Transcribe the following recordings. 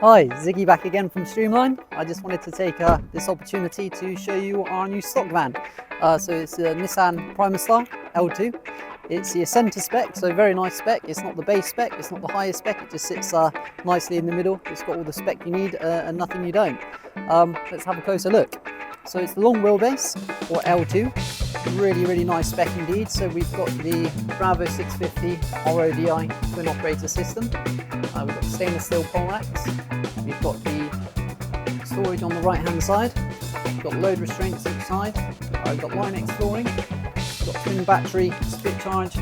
Hi, Ziggy back again from Streamline. I just wanted to take this opportunity to show you our new stock van. So it's a Nissan Primastar L2. It's your centre spec, so very nice spec. It's not the base spec, it's not the highest spec, it just sits nicely in the middle. It's got all the spec you need and nothing you don't. Let's have a closer look. So it's the long wheelbase, or L2. Really nice spec indeed. So we've got the Bravo 650 RODI twin operator system. We've got stainless steel pole racks. We've got the storage on the right hand side. We've got load restraints each side. We've got Line-X flooring. We've got twin battery split charge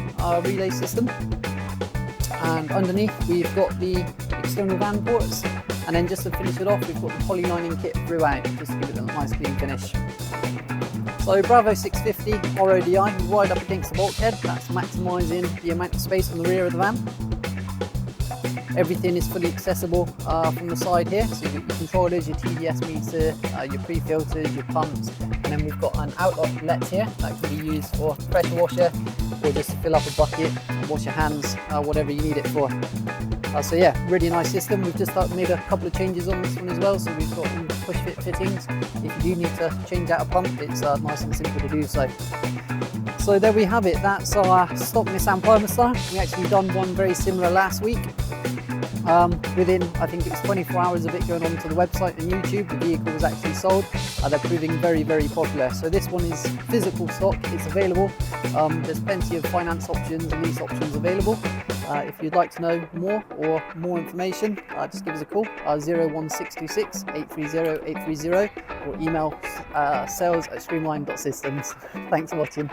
relay system. And underneath we've got the external van ports. And then just to finish it off, we've got the poly lining kit throughout, just to give it a nice clean finish. So Bravo 650 RODI, right up against the bulkhead. That's maximising the amount of space on the rear of the van. Everything is fully accessible from the side here. So you've got your controllers, your TDS meter, your pre-filters, your pumps, and then we've got an outlet here that can be used for pressure washer or just to fill up a bucket, wash your hands, whatever you need it for. So yeah, really nice system. We've just made a couple of changes on this one as well. So we've got push fit fittings. If you do need to change out a pump, it's nice and simple to do so. So there we have it. That's our stock Nissan Primastar. We actually done one very similar last week. Within, I think it was 24 hours of it going onto the website and YouTube, the vehicle was actually sold. They're proving very popular. So this one is physical stock, it's available. There's plenty of finance options and lease options available. If you'd like to know more or more information, just give us a call, 01626 830 830, or email sales@streamline.systems. Thanks for watching.